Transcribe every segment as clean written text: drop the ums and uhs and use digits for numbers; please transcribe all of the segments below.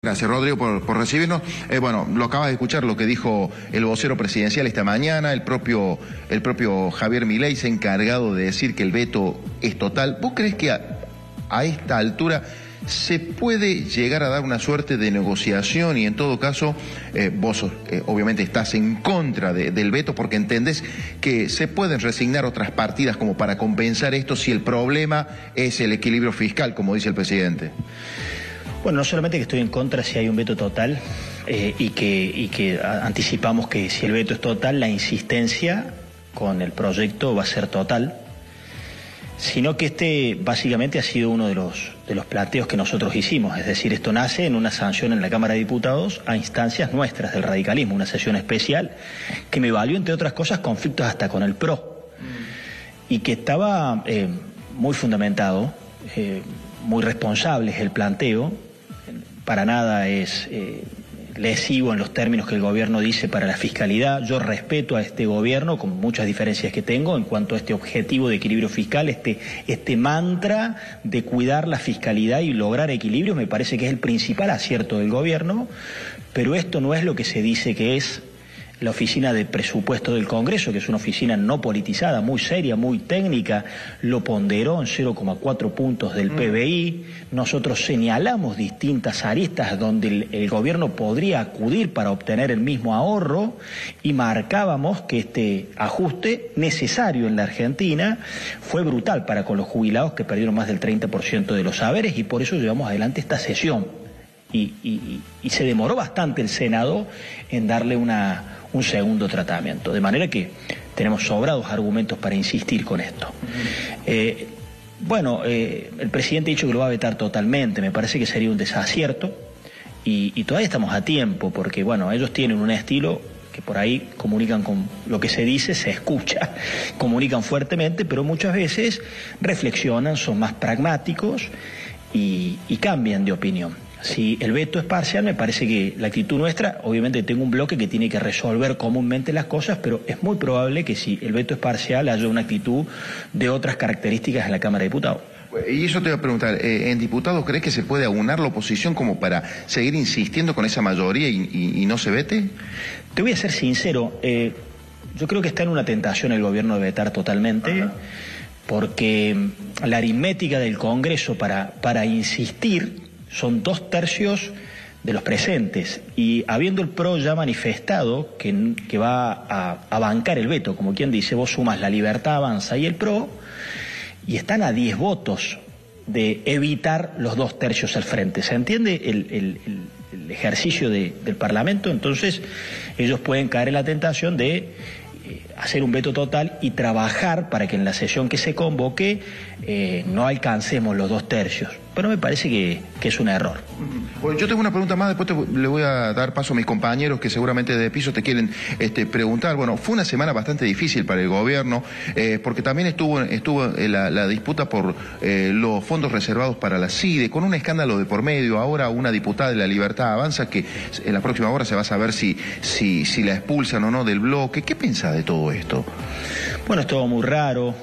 Gracias, Rodrigo, por recibirnos. Bueno, lo acabas de escuchar lo que dijo el vocero presidencial esta mañana, el propio Javier Milei se ha encargado de decir que el veto es total. ¿Vos crees que a esta altura se puede llegar a dar una suerte de negociación y en todo caso vos obviamente estás en contra del veto porque entendés que se pueden resignar otras partidas como para compensar esto si el problema es el equilibrio fiscal, como dice el presidente? Bueno, no solamente que estoy en contra si hay un veto total y que anticipamos que si el veto es total, la insistencia con el proyecto va a ser total, sino que este básicamente ha sido uno de los planteos que nosotros hicimos, es decir, esto nace en una sanción en la Cámara de Diputados a instancias nuestras del radicalismo, una sesión especial que me valió, entre otras cosas, conflictos hasta con el PRO, y que estaba muy fundamentado, muy responsable es el planteo. Para nada es lesivo en los términos que el gobierno dice para la fiscalidad. Yo respeto a este gobierno con muchas diferencias que tengo en cuanto a este objetivo de equilibrio fiscal, este mantra de cuidar la fiscalidad y lograr equilibrio, me parece que es el principal acierto del gobierno, pero esto no es lo que se dice que es la Oficina de Presupuesto del Congreso, que es una oficina no politizada, muy seria, muy técnica, lo ponderó en 0,4 puntos del PBI. Nosotros señalamos distintas aristas donde el gobierno podría acudir para obtener el mismo ahorro y marcábamos que este ajuste necesario en la Argentina fue brutal para con los jubilados que perdieron más del 30% de los saberes y por eso llevamos adelante esta sesión. Y se demoró bastante el Senado en darle un segundo tratamiento, de manera que tenemos sobrados argumentos para insistir con esto. El presidente ha dicho que lo va a vetar totalmente, me parece que sería un desacierto y todavía estamos a tiempo porque, bueno, ellos tienen un estilo que por ahí comunican con lo que se dice, se escucha, comunican fuertemente, pero muchas veces reflexionan, son más pragmáticos y cambian de opinión. Si el veto es parcial, me parece que la actitud nuestra, obviamente tengo un bloque que tiene que resolver comúnmente las cosas, pero es muy probable que si el veto es parcial haya una actitud de otras características en la Cámara de Diputados. Y eso te voy a preguntar, ¿en diputados crees que se puede aunar la oposición como para seguir insistiendo con esa mayoría y no se vete? Te voy a ser sincero, yo creo que está en una tentación el gobierno de vetar totalmente, porque la aritmética del Congreso para insistir son 2/3 de los presentes y habiendo el PRO ya manifestado que va a bancar el veto, como quien dice, vos sumas La Libertad Avanza y el PRO y están a 10 votos de evitar los 2/3 al frente. ¿Se entiende el ejercicio del Parlamento? Entonces ellos pueden caer en la tentación de hacer un veto total y trabajar para que en la sesión que se convoque no alcancemos los 2/3. Pero me parece que es un error. Bueno, yo tengo una pregunta más, después le voy a dar paso a mis compañeros que seguramente de piso te quieren preguntar. Bueno, fue una semana bastante difícil para el gobierno, porque también estuvo la disputa por los fondos reservados para la CIDE, con un escándalo de por medio. Ahora una diputada de La Libertad Avanza, que en la próxima hora se va a saber si la expulsan o no del bloque. ¿Qué piensa de todo esto? Bueno, es todo muy raro.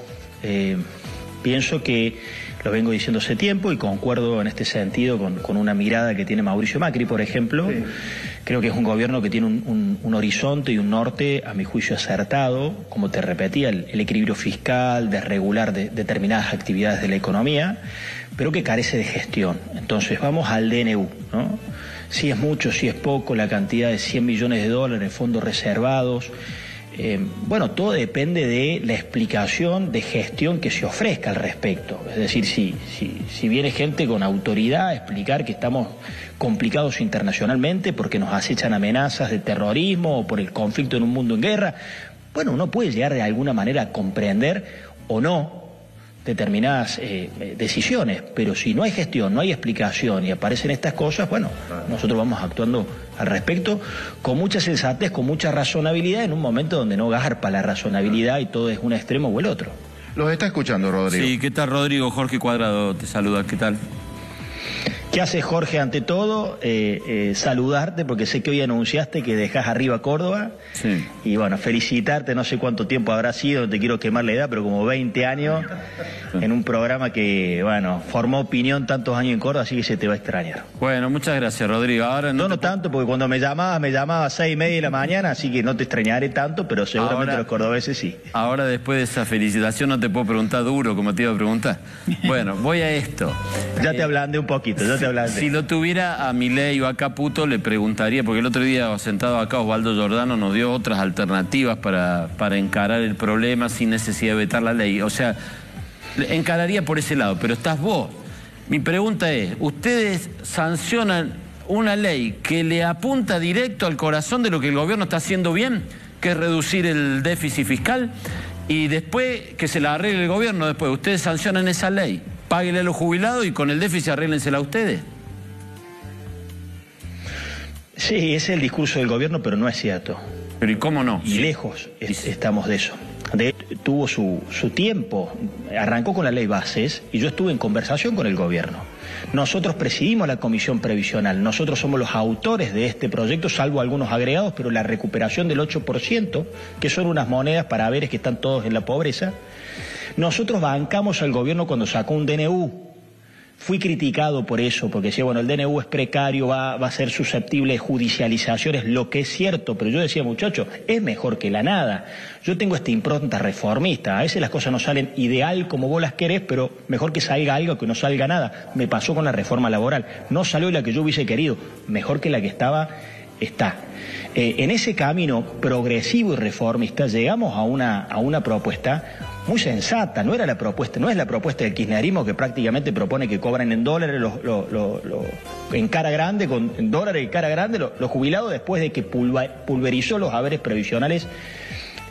Pienso que lo vengo diciendo hace tiempo y concuerdo en este sentido con una mirada que tiene Mauricio Macri, por ejemplo. Sí. Creo que es un gobierno que tiene un horizonte y un norte, a mi juicio, acertado, como te repetía, el equilibrio fiscal, de regular determinadas actividades de la economía, pero que carece de gestión. Entonces vamos al DNU, ¿no? Si es mucho, si es poco, la cantidad de 100 millones de dólares en fondos reservados. Bueno, todo depende de la explicación de gestión que se ofrezca al respecto. Es decir, si viene gente con autoridad a explicar que estamos complicados internacionalmente porque nos acechan amenazas de terrorismo o por el conflicto en un mundo en guerra, bueno, uno puede llegar de alguna manera a comprender o no determinadas decisiones, pero si no hay gestión, no hay explicación y aparecen estas cosas, bueno, nosotros vamos actuando al respecto con mucha sensatez, con mucha razonabilidad, en un momento donde no garpa la razonabilidad y todo es un extremo o el otro. Los está escuchando, Rodrigo. Sí, ¿qué tal, Rodrigo? Jorge Cuadrado te saluda, ¿qué tal? ¿Qué haces, Jorge? Ante todo, saludarte, porque sé que hoy anunciaste que dejás arriba Córdoba. Sí. Y bueno, felicitarte, no sé cuánto tiempo habrá sido, no te quiero quemar la edad, pero como 20 años en un programa que, bueno, formó opinión tantos años en Córdoba, así que se te va a extrañar. Bueno, muchas gracias, Rodrigo. Ahora no tanto, porque cuando me llamaba a 6:30 de la mañana, así que no te extrañaré tanto, pero seguramente ahora, los cordobeses sí. Ahora, después de esa felicitación, no te puedo preguntar duro, como te iba a preguntar. Bueno, voy a esto. Ya te ablandé un poquito, ya te ablandé. Si lo tuviera a Milei o a Caputo, le preguntaría, porque el otro día sentado acá Osvaldo Giordano nos dio otras alternativas para encarar el problema sin necesidad de vetar la ley. O sea, encararía por ese lado, pero estás vos. Mi pregunta es, ¿ustedes sancionan una ley que le apunta directo al corazón de lo que el gobierno está haciendo bien, que es reducir el déficit fiscal, y después que se la arregle el gobierno, después ustedes sancionan esa ley, páguenle a los jubilados y con el déficit arréglensela a ustedes? Sí, ese es el discurso del gobierno, pero no es cierto. Pero ¿y cómo no? Y lejos estamos de eso. Tuvo su tiempo, arrancó con la ley bases y yo estuve en conversación con el gobierno. Nosotros presidimos la comisión previsional, nosotros somos los autores de este proyecto, salvo algunos agregados, pero la recuperación del 8%, que son unas monedas para haberes que están todos en la pobreza. Nosotros bancamos al gobierno cuando sacó un DNU. Fui criticado por eso, porque decía, bueno, el DNU es precario, va a ser susceptible de judicializaciones, lo que es cierto, pero yo decía, muchachos, es mejor que la nada. Yo tengo esta impronta reformista, a veces las cosas no salen ideal como vos las querés, pero mejor que salga algo que no salga nada. Me pasó con la reforma laboral, no salió la que yo hubiese querido, mejor que la que estaba, está. En ese camino progresivo y reformista llegamos a una propuesta muy sensata. No es la propuesta del kirchnerismo, que prácticamente propone que cobran en dólares en cara grande, en dólares en cara grande, los jubilados, después de que pulverizó los haberes previsionales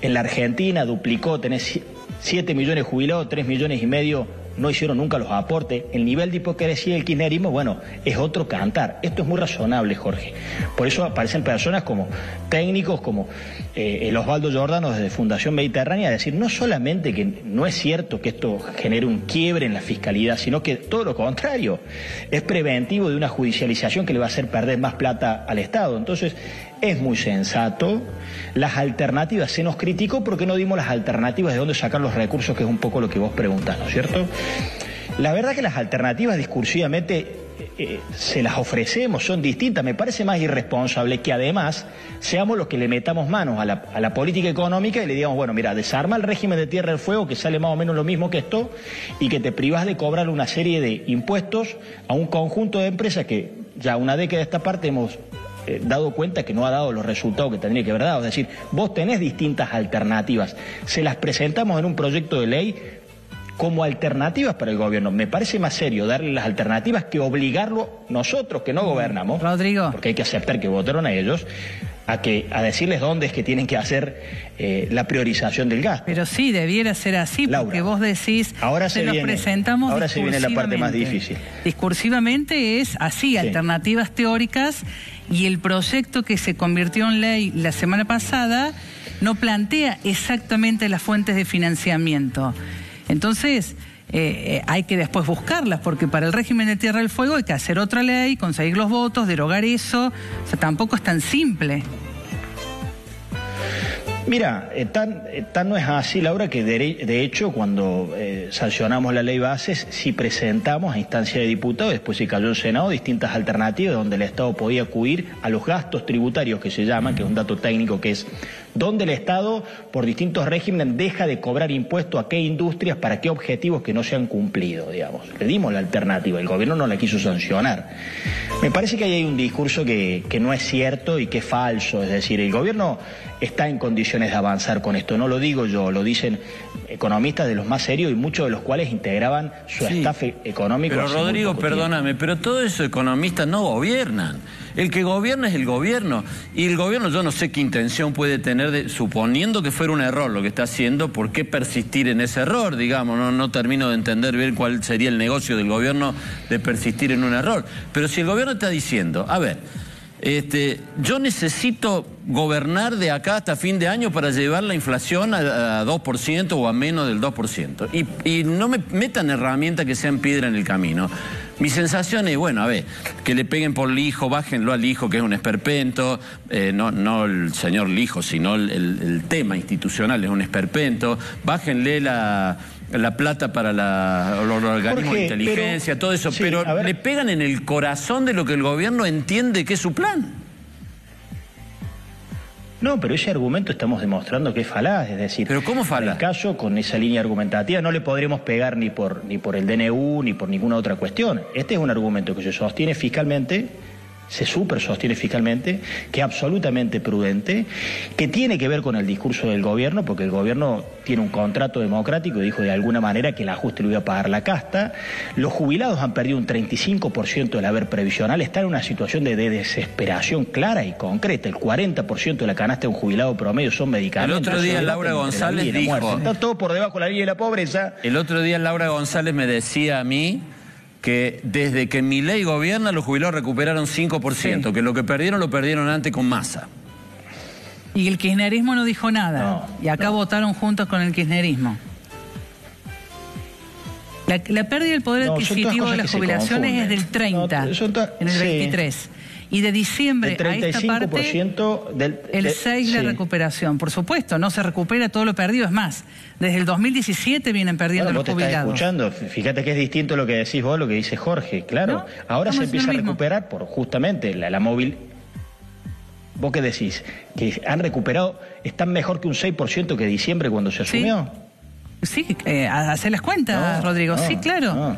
en la Argentina, duplicó, tenés 7 millones de jubilados, 3,5 millones no hicieron nunca los aportes. El nivel de hipocresía del kirchnerismo, bueno, es otro cantar. Esto es muy razonable, Jorge. Por eso aparecen personas como técnicos, como el Osvaldo Giordano desde Fundación Mediterránea, a decir no solamente que no es cierto que esto genere un quiebre en la fiscalidad, sino que todo lo contrario, es preventivo de una judicialización que le va a hacer perder más plata al Estado. Entonces, es muy sensato. Las alternativas, se nos criticó porque no dimos las alternativas de dónde sacar los recursos, que es un poco lo que vos preguntás, ¿no es cierto? La verdad que las alternativas discursivamente se las ofrecemos, son distintas. Me parece más irresponsable que además seamos los que le metamos manos a la política económica y le digamos, bueno, mira, desarma el régimen de Tierra del Fuego, que sale más o menos lo mismo que esto, y que te privás de cobrar una serie de impuestos a un conjunto de empresas que ya una década de esta parte hemos dado cuenta que no ha dado los resultados que tendría que haber dado. Es decir, vos tenés distintas alternativas, se las presentamos en un proyecto de ley como alternativas para el gobierno. Me parece más serio darle las alternativas que obligarlo nosotros, que no gobernamos, Rodrigo, porque hay que aceptar que votaron a ellos, a decirles dónde es que tienen que hacer la priorización del gasto. pero sí, debiera ser así, Laura, porque vos decís, ahora se los presentamos ahora se viene la parte más difícil. Discursivamente es así, sí. Alternativas teóricas, y el proyecto que se convirtió en ley la semana pasada no plantea exactamente las fuentes de financiamiento. Entonces, hay que después buscarlas, porque para el régimen de Tierra del Fuego hay que hacer otra ley, conseguir los votos, derogar eso. O sea, tampoco es tan simple. Mira, tan no es así, Laura, que de hecho cuando sancionamos la ley bases, sí presentamos a instancia de diputados, después se cayó en Senado, distintas alternativas donde el Estado podía acudir a los gastos tributarios que se llaman, que es un dato técnico, que es donde el Estado, por distintos regímenes, deja de cobrar impuestos a qué industrias, para qué objetivos que no se han cumplido, digamos. Le dimos la alternativa, el gobierno no la quiso sancionar. Me parece que ahí hay un discurso que no es cierto y que es falso, es decir, el gobierno está en condiciones de avanzar con esto, no lo digo yo, lo dicen economistas de los más serios y muchos de los cuales integraban su staff económico. Pero Rodrigo, perdóname, pero todos esos economistas no gobiernan. El que gobierna es el gobierno, y el gobierno, yo no sé qué intención puede tener, suponiendo que fuera un error lo que está haciendo, ¿por qué persistir en ese error? Digamos, no termino de entender bien cuál sería el negocio del gobierno de persistir en un error. Pero si el gobierno está diciendo, a ver, yo necesito gobernar de acá hasta fin de año para llevar la inflación a 2% o a menos del 2%. Y no me metan herramientas que sean piedra en el camino. Mi sensación es, bueno, a ver, que le peguen por Lijo, bájenlo a Lijo, que es un esperpento, no el señor Lijo, sino el tema institucional es un esperpento, bájenle la plata para los organismos de inteligencia, todo eso, sí, pero le pegan en el corazón de lo que el gobierno entiende que es su plan. No, pero ese argumento estamos demostrando que es falaz, es decir... ¿Pero cómo falaz? En el caso, con esa línea argumentativa, no le podremos pegar ni por el DNU, ni por ninguna otra cuestión. Este es un argumento que se sostiene fiscalmente, se super sostiene fiscalmente, que es absolutamente prudente, que tiene que ver con el discurso del gobierno, porque el gobierno tiene un contrato democrático y dijo de alguna manera que el ajuste lo iba a pagar la casta. Los jubilados han perdido un 35% del haber previsional, están en una situación de desesperación clara y concreta. El 40% de la canasta de un jubilado promedio son medicamentos. El otro día Laura González dijo... Está todo por debajo de la línea de la pobreza. El otro día Laura González me decía a mí que desde que Milei gobierna los jubilados recuperaron 5%, sí, que lo que perdieron lo perdieron antes con Massa. Y el kirchnerismo no dijo nada, y acá votaron juntos con el kirchnerismo. La pérdida del poder adquisitivo de las jubilaciones es del 30, en el 23. Y de diciembre a esta parte, el 6 la recuperación. Por supuesto, no se recupera todo lo perdido. Es más, desde el 2017 vienen perdiendo los jubilados. Vos te estás escuchando. Fíjate que es distinto lo que decís vos, lo que dice Jorge. Claro, ¿no? Ahora se empieza a recuperar por justamente la móvil. ¿Vos qué decís? Que han recuperado, están mejor que un 6% que diciembre cuando se asumió. Sí, hacer las cuentas, Rodrigo. Sí, claro.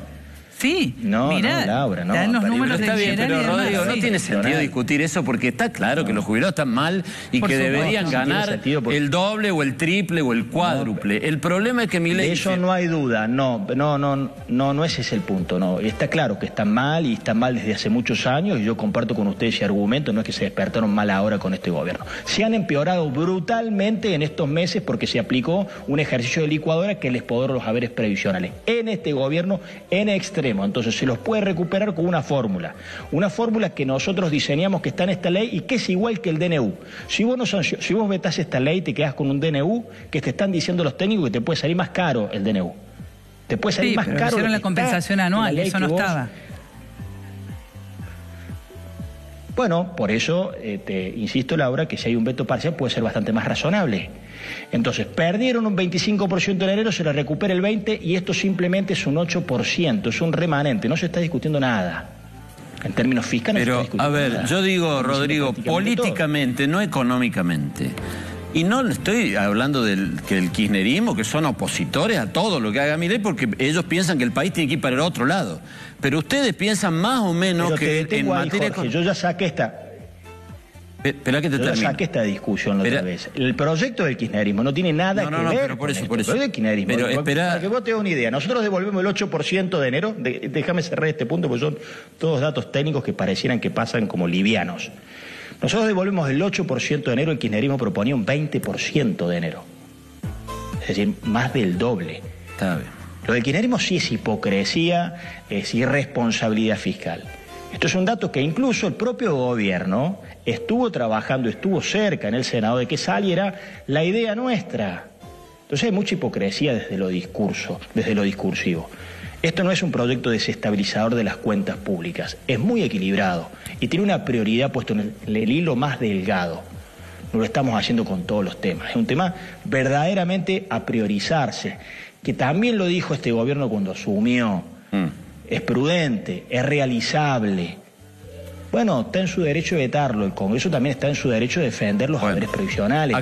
Sí, mirá, Laura, dan los números está bien, pero Rodrigo, no tiene sentido discutir eso porque está claro que los jubilados están mal y que deberían ganar el doble o el triple o el cuádruple. El problema es que Milei... De eso no hay duda, no ese es el punto, no. Está claro que están mal y están mal desde hace muchos años y yo comparto con ustedes ese argumento, no es que se despertaron mal ahora con este gobierno. Se han empeorado brutalmente en estos meses porque se aplicó un ejercicio de licuadora que les podrá los haberes previsionales. En este gobierno, en extremo. Entonces se los puede recuperar con una fórmula que nosotros diseñamos, que está en esta ley y que es igual que el DNU. Si vos vetás esta ley, te quedás con un DNU que te están diciendo los técnicos que te puede salir más caro el DNU. Te puede salir más caro. Hicieron la compensación anual, eso no estaba. Bueno, por eso te insisto, Laura, que si hay un veto parcial puede ser bastante más razonable. Entonces, perdieron un 25% en enero, se le recupera el 20% y esto simplemente es un 8%, es un remanente, no se está discutiendo nada. En términos fiscales pero, no se está discutiendo nada. Yo digo, Rodrigo, políticamente, no económicamente. Y no estoy hablando que el kirchnerismo, que son opositores a todo lo que haga Milei, porque ellos piensan que el país tiene que ir para el otro lado. Pero ustedes piensan más o menos que en materia... Jorge, yo ya saqué esta... Espera que te termine. Yo saqué esta discusión la otra vez. El proyecto del kirchnerismo no tiene nada que ver pero por eso. El kirchnerismo. Pero espera... Para que vos te des una idea, nosotros devolvemos el 8% de enero, déjame cerrar este punto porque son todos datos técnicos que parecieran que pasan como livianos. Nosotros devolvemos el 8% de enero, el kirchnerismo proponía un 20% de enero. Es decir, más del doble. Está bien. Lo del kirchnerismo sí es hipocresía, es irresponsabilidad fiscal. Esto es un dato que incluso el propio gobierno estuvo trabajando, estuvo cerca en el Senado de que saliera la idea nuestra. Entonces hay mucha hipocresía desde lo discursivo. Esto no es un proyecto desestabilizador de las cuentas públicas, es muy equilibrado y tiene una prioridad puesto en el hilo más delgado. No lo estamos haciendo con todos los temas, es un tema verdaderamente a priorizarse, que también lo dijo este gobierno cuando asumió. Es prudente, es realizable. Bueno, está en su derecho de vetarlo, el Congreso también está en su derecho de defender los haberes previsionales.